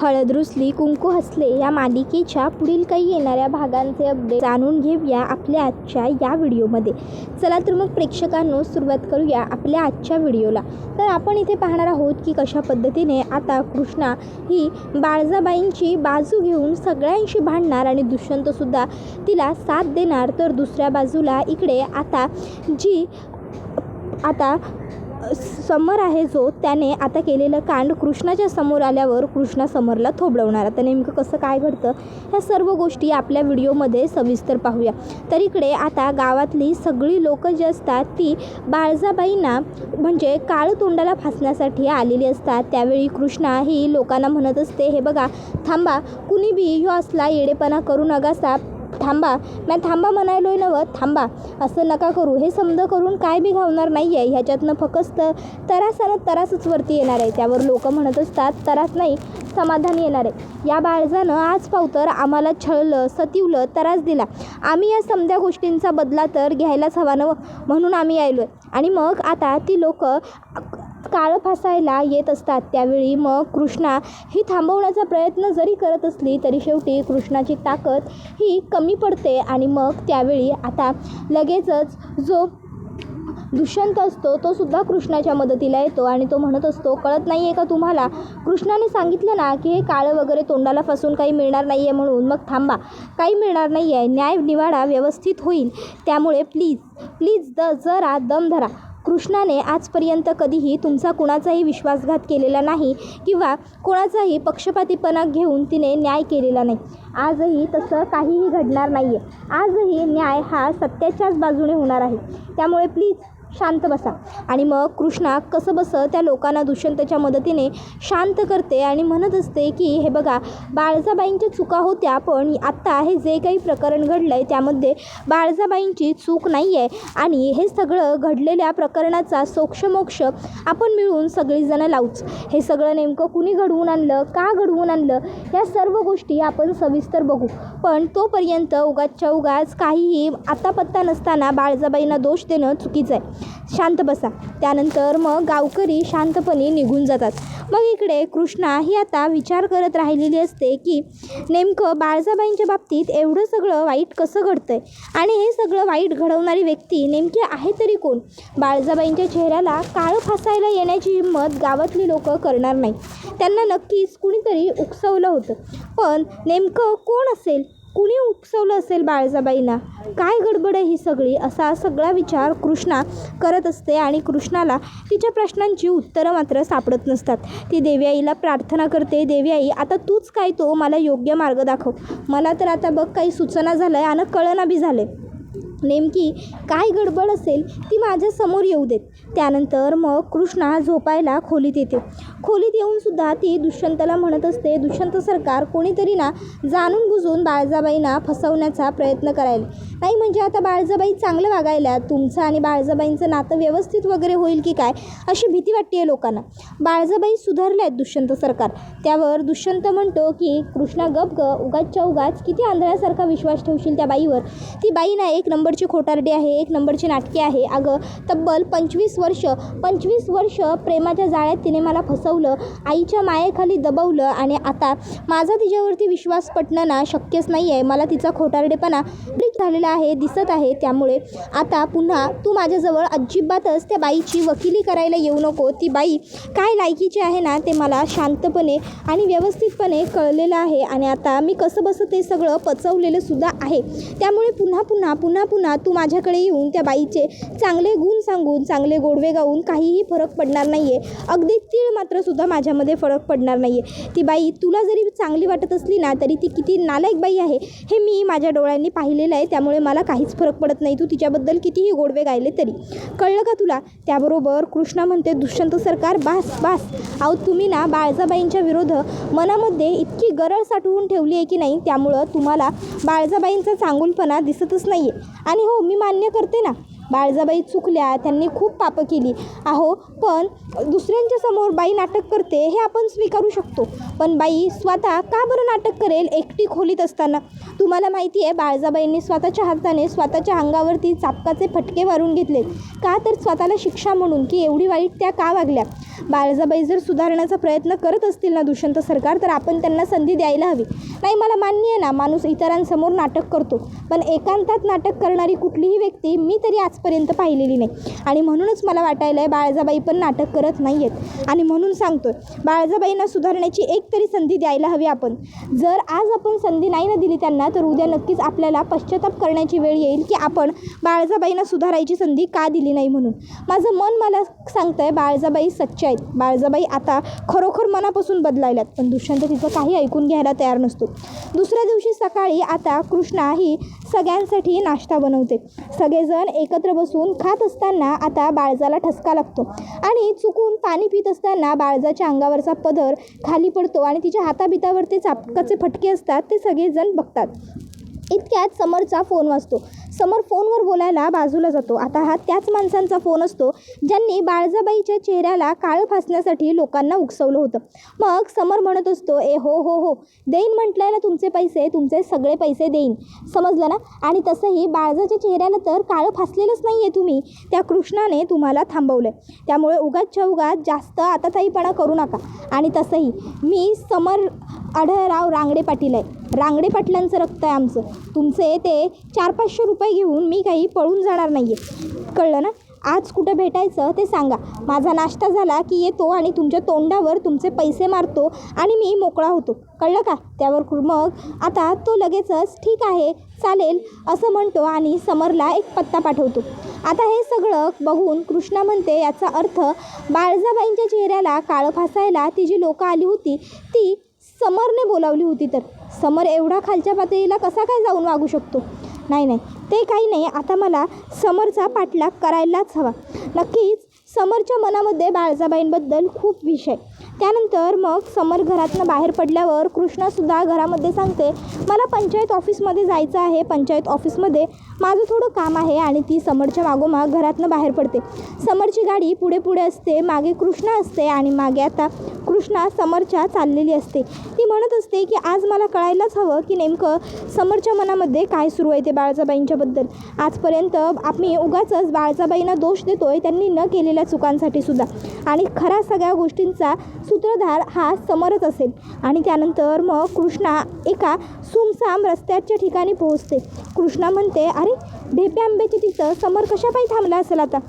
हळद रुसली कुंकू हसले या मालिकेच्या पुढील काही येणाऱ्या भागांचे अपडेट जाणून घेऊया आपल्या आजच्या या व्हिडिओमध्ये. चला तर मग प्रेक्षकांनो सुरुवात करूया आपल्या आजच्या व्हिडिओला. तर आपण इथे पाहणार आहोत की कशा पद्धतीने आता कृष्णा ही बाळजाबाईंची बाजू घेऊन सगळ्यांशी भांडणार आणि दुष्यंतसुद्धा तिला साथ देणार. तर दुसऱ्या बाजूला इकडे आता समर आहे जो त्याने आता केलेलं कांड कृष्णाच्या समोर आल्यावर कृष्णा समरला थोबडवणार. आता नेमकं कसं काय घडतं ह्या सर्व गोष्टी आपल्या व्हिडिओमध्ये सविस्तर पाहूया. तर इकडे आता गावातली सगळी लोकं जी असतात ती बाळजाबाईंना म्हणजे काळ तोंडाला फासण्यासाठी आलेली असतात. त्यावेळी कृष्णा ही लोकांना म्हणत असते, हे बघा थांबा, कुणी बी ह्यो असला येडेपणा करू नकासा, थांबा, मी थांबा म्हणायलोय नवं, थांबा, असं नका करू, हे समज करून काय बी घावणार नाही आहे, ह्याच्यातनं फक्त तरासच वरती येणार आहे. त्यावर लोक म्हणत असतात, तरास नाही समाधान येणार आहे. या बाळजानं आज पावतर आम्हाला छळलं, सतिवलं, त्रास दिला, आम्ही या समध्या गोष्टींचा बदला तर घ्यायलाच हवा नवं, म्हणून आम्ही यायलो आहे. आणि मग आता ती लोक काळं फासायला येत असतात. त्यावेळी मग कृष्णा ही थांबवण्याचा प्रयत्न जरी करत असली तरी शेवटी कृष्णाची ताकद ही कमी पडते. आणि मग त्यावेळी आता लगेचच जो दुष्यंत असतो तो सुद्धा कृष्णाच्या मदतीला येतो आणि तो म्हणत असतो, कळत नाही आहे का तुम्हाला, कृष्णाने सांगितलं ना की हे काळं वगैरे तोंडाला फासून काही मिळणार नाही आहे म्हणून, मग थांबा, काही मिळणार नाही आहे, न्याय निवाडा व्यवस्थित होईल, त्यामुळे प्लीज जरा दम धरा. कृष्णाने आजपर्यंत कधीही तुमचा कुणाचाही विश्वासघात केलेला नाही किंवा कोणाचाही पक्षपातीपणा घेऊन तिने न्याय केलेला नाही. आजही तसं काहीही घडणार नाही आहे. आजही न्याय हा सत्याच्याच बाजूने होणार आहे. त्यामुळे प्लीज शांत बसा. आणि मग कृष्णा कसं बसं त्या लोकांना दुष्यंतच्या मदतीने शांत करते आणि म्हणत असते की हे बघा, बाळजाबाईंच्या चुका होत्या, पण आत्ता हे जे काही प्रकरण घडलं आहे त्यामध्ये बाळजाबाईंची चूक नाही आहे आणि हे सगळं घडलेल्या प्रकरणाचा सोक्षमोक्ष आपण मिळून सगळीजणं लावूच. हे सगळं नेमकं कुणी घडवून आणलं, का घडवून आणलं, या सर्व गोष्टी आपण सविस्तर बघू. पण तोपर्यंत उगाच काहीही आता पत्ता नसताना बाळजाबाईंना दोष देणं चुकीचं आहे. शांत बसा. त्यानंतर मग गावकरी शांतपणे निघून जातात. मग इकडे कृष्णा ही आता विचार करत राहिलेली असते की नेमकं बाळजाबाईंच्या बाबतीत एवढं सगळं वाईट कसं घडतंय आणि हे सगळं वाईट घडवणारी व्यक्ती नेमकी आहे तरी कोण. बाळजाबाईंच्या चेहऱ्याला काळं फासायला येण्याची हिंमत गावातली लोक करणार नाही. त्यांना नक्कीच कुणीतरी उकसवलं होतं, पण नेमकं कोण असेल, कुणी उकसवलं असेल बाळजाबाईंना, काय गडबड आहे ही सगळी, असा सगळा विचार कृष्णा करत असते. आणि कृष्णाला तिच्या प्रश्नांची उत्तरं मात्र सापडत नसतात. ती देवी आईला प्रार्थना करते, देवी आई आता तूच काय तो मला योग्य मार्ग दाखव, मला तर आता बघ काही सूचना झालं आहे आणि कळना बी झाले, नेमकी काय गडबड असेल ती माझ्या समोर येऊ देत. त्यानंतर मग कृष्णा झोपायला खोलीत येते. खोलीत येऊनसुद्धा ती दुष्यंतला म्हणत असते, दुष्यंत सरकार, कोणीतरी ना जाणून बुजून बाळजाबाईंना फसवण्याचा प्रयत्न करायला नाही, म्हणजे आता बाळजाबाई चांगलं वागायला तुमचं आणि बाळजाबाईंचं नातं व्यवस्थित वगैरे होईल की काय अशी भीती वाटते आहे लोकांना. बाळजाबाई सुधारल्या आहेत दुष्यंत सरकार. त्यावर दुष्यंत म्हणतो की कृष्णा गप ग, उगाच किती आंधळ्यासारखा विश्वास ठेवशील त्या बाईवर, ती बाई ना एक नंबरची खोटारडी आहे, एक नंबरची नाटके आहे. अगं तब्बल 25 वर्ष प्रेमाच्या जाळ्यात तिने मला फसवलं, आईच्या मायेखाली दबवलं आणि आता माझा तिच्यावरती विश्वास पटणं ना शक्यच नाही आहे. मला तिचा खोटारडेपणा झालेला आहे, दिसत आहे. त्यामुळे आता पुन्हा तू माझ्याजवळ अजिबातच त्या बाईची वकिली करायला येऊ नको. ती बाई काय लायकीची आहे ना ते मला शांतपणे आणि व्यवस्थितपणे कळलेलं आहे आणि आता मी कसं बसं ते सगळं पचवलेलं सुद्धा आहे. त्यामुळे पुन्हा तू माझ्याकडे येऊन त्या बाईचे चांगले गुण सांगून चांगले गोडवे गाऊन काहीही फरक पडणार नाही आहे. अगदी तीळ मात्र सुद्धा माझ्यामध्ये फरक पडणार नाही आहे. ती बाई तुला जरी चांगली वाटत असली ना तरी ती किती नालायक बाई आहे हे मी माझ्या डोळ्यांनी पाहिलेलं आहे. त्यामुळे मला काहीच फरक पडत नाही, तू तिच्याबद्दल कितीही गोडवे गायले तरी. कळलं का तुला. त्याबरोबर कृष्णा म्हणते, दुष्यंत सरकार बास, अहो तुम्ही ना बाळजाबाईंच्या विरोध मनामध्ये इतकी गरळ साठवून ठेवली आहे की नाही, त्यामुळं तुम्हाला बाळजाबाईंचा चांगुलपणा दिसतच नाही आहे. आणि हो मी मान्य करते ना, बाळजाबाई चुकल्या, त्यांनी खूप पापं केली. अहो पण दुसऱ्यांच्या समोर बाई नाटक करते हे आपण स्वीकारू शकतो, पण बाई स्वतः का बरं नाटक करेल एकटी खोलीत असताना? तुम्हाला माहिती आहे बाळजाबाईंनी स्वतःच्या हाताने स्वतःच्या अंगावरती चापकाचे फटके मारून घेतले. का तर स्वतःला शिक्षा म्हणून, की एवढी वाईट त्या का वागल्या. बाळजाबाई जर सुधारण्याचा प्रयत्न करत असतील ना दुष्यंत सरकार, तर आपण त्यांना संधी द्यायला हवी. नाही, मला मान्य आहे ना माणूस इतरांसमोर नाटक करतो, पण एकांतात नाटक करणारी कुठलीही व्यक्ती मी तरी आजपर्यंत पाहिलेली नाही. आणि म्हणूनच मला वाटायला आहे बाळजाबाई पण नाटक करत नाही आहेत. आणि म्हणून सांगतोय बाळजाबाईंना सुधारण्याची एक तरी संधी द्यायला हवी आपण. जर आज आपण संधी नाही ना दिली त्यांना, तर उद्या नक्कीच आपल्याला पश्चाताप करण्याची वेळ येईल की आपण बाळजाबाईंना सुधारायची संधी का दिली नाही म्हणून. माझं मन मला सांगतंय बाळजाबाई सच्च्या आहेत. बाळजाबाई आता खरोखर मनापासून बदलायल्यात, पण दुष्यंत तिचं काही ऐकून घ्यायला तयार नसतो. दुसऱ्या दिवशी सकाळी आता कृष्णा ही सगळ्यांसाठी नाश्ता बनवते. सगळेजण एकत्र बसून खात असताना आता बाळजाला ठसका लागतो आणि चुकून पाणी पित असताना बाळजाच्या अंगावरचा पदर खाली पडतो आणि तिच्या हाताबितावरती चापकाचे फटके असतात. ते सगळेजण बघतात. इतक्यात समरचा फोन वाजतो. समर फोनवर बोलायला बाजूला जातो. आता हा त्याच माणसांचा फोन असतो ज्यांनी बाळजाबाईच्या चेहऱ्याला काळं फासण्यासाठी लोकांना उकसवलं होतं. मग समर म्हणत असतो, हो देईन म्हटलं ना तुमचे पैसे, तुमचे सगळे पैसे देईन, समजलं ना. आणि तसंही बाळजाच्या चेहऱ्याला तर काळं फासलेलंच नाही आहे तुम्ही, त्या कृष्णाने तुम्हाला थांबवलं आहे. त्यामुळे उगाचच्या उगाच जास्त आताताईपणा करू नका. आणि तसंही मी समर आढळराव रांगडे पाटील आहे. रांगडे पाटलांचं रक्त आहे आमचं. तुमचे ते 400-500 रुपये घेऊन मी काही पळून जाणार नाही आहे, कळलं ना. आज कुठं भेटायचं ते सांगा. माझा नाश्ता झाला की येतो आणि तुमच्या तोंडावर तुमचे पैसे मारतो आणि मी मोकळा होतो, कळलं का. त्यावर मग आता तो लगेचच ठीक आहे चालेल असं म्हणतो आणि समरला एक पत्ता पाठवतो. आता हे सगळं बघून कृष्णा म्हणते याचा अर्थ बाळजाबाईंच्या चेहऱ्याला काळं फासायला ती जी लोकं आली होती ती समरने बोलावली होती. तर समर एवढा खालच्या पातळीला कसा काय जाऊन वागू शकतो? नाही ते काही नाही. आता मला समरचा पाठलाग करायलाच हवा. नक्कीच समरच्या मनामध्ये बाळजाबाईंबद्दल खूप विषय. त्यानंतर मग समर घरातनं बाहेर पडल्यावर कृष्णासुद्धा घरामध्ये सांगते मला पंचायत ऑफिसमध्ये जायचं आहे, पंचायत ऑफिसमध्ये माझं थोडं काम आहे. आणि ती समरच्या मागोमाग घरातनं बाहेर पडते. समरची गाडी पुढे असते, मागे कृष्णा असते आणि मागे आता कृष्णा समरच्या चाललेली असते. ती म्हणत असते की आज मला कळायलाच हवं की नेमकं समरच्या मनामध्ये काय सुरू आहे ते बाळजाबाईंच्याबद्दल. आजपर्यंत आम्ही उगाचच बाळजाबाईंना दोष देतोय त्यांनी न केलेल्या चुकांसाठी सुद्धा, आणि खऱ्या सगळ्या गोष्टींचा सूत्रधार हा समरच असेल. आणि त्यानंतर मग कृष्णा एका सुमसाम रस्त्याच्या ठिकाणी पोहोचते. कृष्णा म्हणते अरे ढेपे आंब्याच्या तिथं समर कशापायी थांबला असेल, आता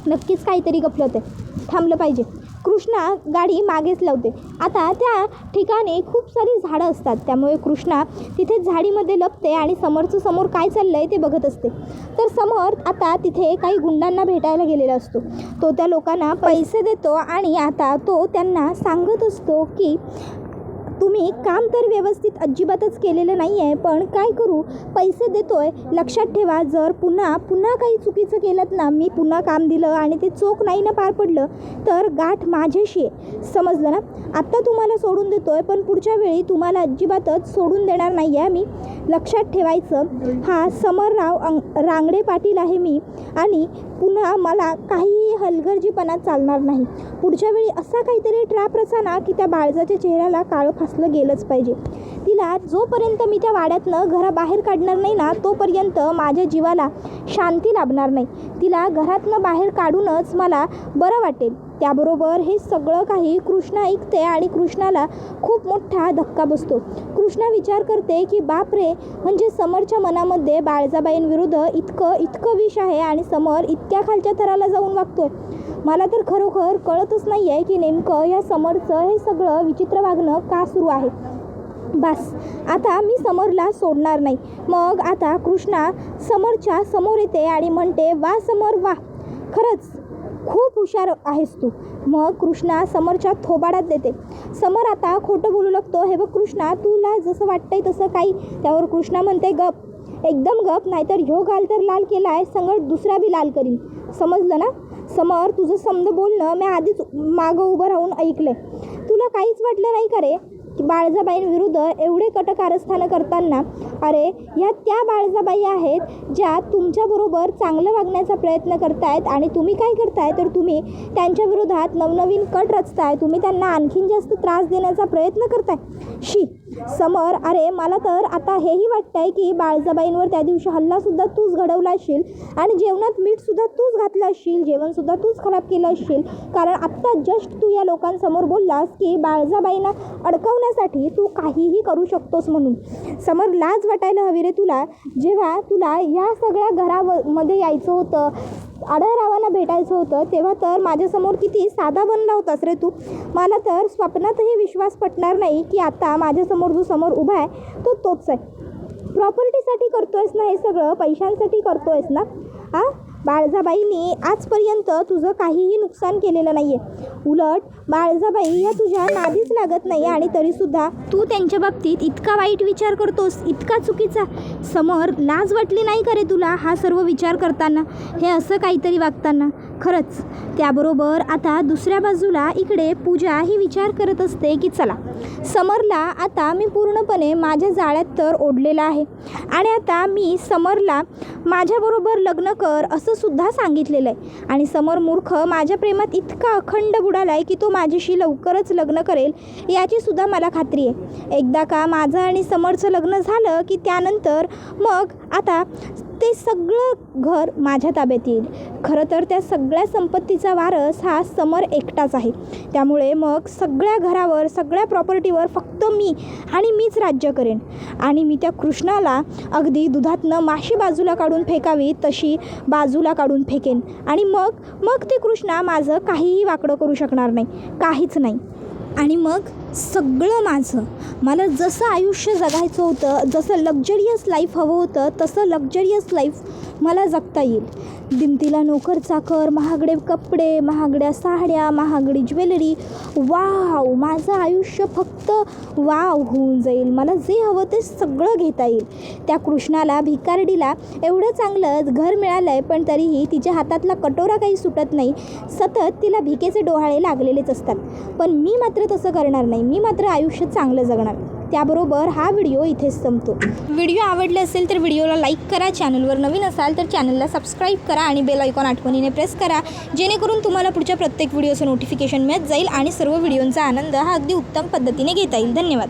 नक्कीच काहीतरी गफलत आहे, थांबलं पाहिजे. कृष्णा गाडी मागेच लावते. आता त्या ठिकाणी खूप सारी झाडं असतात, त्यामुळे कृष्णा तिथे झाडीमध्ये लपते आणि समोरचं समोर काय चाललं आहे ते बघत असते. तर समोर आता तिथे काही गुंडांना भेटायला गेलेला असतो. तो त्या लोकांना पैसे देतो आणि आता तो त्यांना सांगत असतो की तुम्ही काम तर व्यवस्थित अजिबातच केलेलं नाही आहे, पण काय करू, पैसे देतोय, लक्षात ठेवा जर पुन्हा काही चुकीचं केलं ना, मी पुन्हा काम दिलं आणि ते चोख नाही ना पार पडलं तर गाठ माझ्याशी आहे, समजलं ना. आत्ता तुम्हाला सोडून देतोय पण पुढच्या वेळी तुम्हाला अजिबातच सोडून देणार नाही आहे मी, लक्षात ठेवायचं. हा समरराव रांगडे पाटील आहे मी आणि पुन्हा मला काहीही हलगर्जीपणा चालणार नाही. पुढच्या वेळी असा काहीतरी ट्रॅप रचा की त्या बाळजाच्या चेहऱ्याला काळं फासलं गेलंच पाहिजे. तिला जोपर्यंत मी त्या वाड्यातनं घराबाहेर काढणार नाही ना तोपर्यंत माझ्या जीवाला शांती लाभणार नाही. तिला घरातनं बाहेर काढूनच मला बरं वाटेल. त्याबरोबर हे सगळं काही कृष्णा ऐकते आणि कृष्णाला खूप मोठा धक्का बसतो. कृष्णा विचार करते की बापरे, म्हणजे समरच्या मनामध्ये बाळजाबाईंविरुद्ध इतकं विष आहे आणि समर इतक्या खालच्या थराला जाऊन वागतोय. मला तर खरोखर कळतच नाही आहे की नेमकं या समरचं हे सगळं विचित्र वागणं का सुरू आहे. बस आता मी समरला सोडणार नाही. मग आता कृष्णा समरच्या समोर येते आणि म्हणते वा समर वा, खरंच खूप हुशार आहेस तू. मग कृष्णा समरच्या थोबाडात देते. समर आता खोटं बोलू लागतो. हे बघ कृष्णा, तुला जसं वाटतंय तसं काही. त्यावर कृष्णा म्हणते गप, एकदम गप, नाहीतर ह्यो गाल तर लाल केला आहे, संगत दुसरा बी लाल करीन, समजलं ना. समर, तुझं समज बोलणं मी आधीच मागं उभं राहून ऐकलं आहे. तुला काहीच वाटलं नाही का रे की बाळजाबाईंविरुद्ध एवढे कट कारस्थानं करताना अरे या त्या बाळजाबाई आहेत ज्या तुमच्याबरोबर चांगलं वागण्याचा प्रयत्न करतायत आणि तुम्ही काय करताय तर तुम्ही त्यांच्या विरोधात नवनवीन कट रचताय, तुम्ही त्यांना आणखीन जास्त त्रास देण्याचा प्रयत्न करताय. समर, अरे मला तर आता हेही वाटतंय की बाळजाबाईंवर त्या दिवशी हल्लासुद्धा तूच घडवला असशील आणि जेवणात मीठसुद्धा तूच घातलं असशील, जेवणसुद्धा तूच खराब केलं असशील. कारण आत्ता जस्ट तू या लोकांसमोर बोललास की बाळजाबाईंना अडकवण्यासाठी तू काहीही करू शकतोस म्हणून. समर, लाज वाटायला हवी रे तुला. जेव्हा तुला या सगळ्या घरामध्ये यायचं होतं, आढळरावांना भेटायचं होतं, तेव्हा तर माझ्यासमोर किती साधा बनला होतास रे तू. मला तर स्वप्नातही विश्वास पटणार नाही की आता माझ्यासमोर जो समोर उभा आहे तो तोच आहे. प्रॉपर्टीसाठी करतोयस ना हे सगळं, पैशांसाठी करतोयस ना. बाळजाबाईंनी आजपर्यंत तुझं काहीही नुकसान केलेलं नाही आहे. उलट बाळजाबाई या तुझ्या नादीच लागत नाही आणि तरीसुद्धा तू त्यांच्या बाबतीत इतका वाईट विचार करतोस, इतका चुकीचा. समर, लाज वाटली नाही का रे तुला हा सर्व विचार करताना, हे असं काहीतरी वागताना? खरंच. त्याबरोबर आता दुसऱ्या बाजूला इकडे पूजा ही विचार करत असते की चला, समरला आता मी पूर्णपणे माझ्या जाळ्यात तर ओढलेला आहे आणि आता मी समरला माझ्याबरोबर लग्न कर असं सुद्धा सांगितलेलं आहे आणि समर मूर्ख माझ्या प्रेमात इतका अखंड बुडाला आहे की तो माझ्याशी लवकरच लग्न करेल याची सुद्धा मला खात्री आहे. एकदा का माझं आणि समरचं लग्न झालं की त्यानंतर मग आता ते सगळं घर माझ्या ताब्यात येईल. खरं तर त्या सगळ्या संपत्तीचा वारस हा समर एकटाच आहे. त्यामुळे मग सगळ्या घरावर, सगळ्या प्रॉपर्टीवर फक्त मी आणि मीच राज्य करेन आणि मी त्या कृष्णाला अगदी दुधातनं माशी बाजूला काढून फेकावी तशी बाजूला काढून फेकेन आणि मग ते कृष्णा माझं काहीही वाकडं करू शकणार नाही, काहीच नाही. आणि मग सगळं माझं, मला जसं आयुष्य जगायचं होतं, जसं लक्झरियस लाईफ हवं होतं तसं लक्झरियस लाईफ मला जगता येईल. दिमतीला नोकर चाकर, महागडे कपडे, महागड्या साड्या, महागडी ज्वेलरी, वाव, माझं आयुष्य फक्त वाव होऊन जाईल. मला जे हवं ते सगळं घेता येईल. त्या कृष्णाला, भिकारडीला एवढं चांगलं घर मिळालं आहे पण तरीही तिच्या हातातला कटोरा काही सुटत नाही. सतत तिला भिकेचे डोहाळे लागलेलेच असतात. पण मी मात्र तसं करणार नाही, मी मात्र आयुष्य चांगलं जगणार. त्याबरोबर हा व्हिडिओ इथेच संपतो. व्हिडिओ आवडले असेल तर व्हिडिओला लाईक करा, चॅनलवर नवीन असाल तर चॅनलला सबस्क्राईब करा आणि बेल आयकॉन आठवणीने प्रेस करा, जेणेकरून तुम्हाला पुढच्या प्रत्येक व्हिडिओचं नोटिफिकेशन मिळत जाईल आणि सर्व व्हिडिओंचा आनंद हा अगदी उत्तम पद्धतीने घेता येईल. धन्यवाद.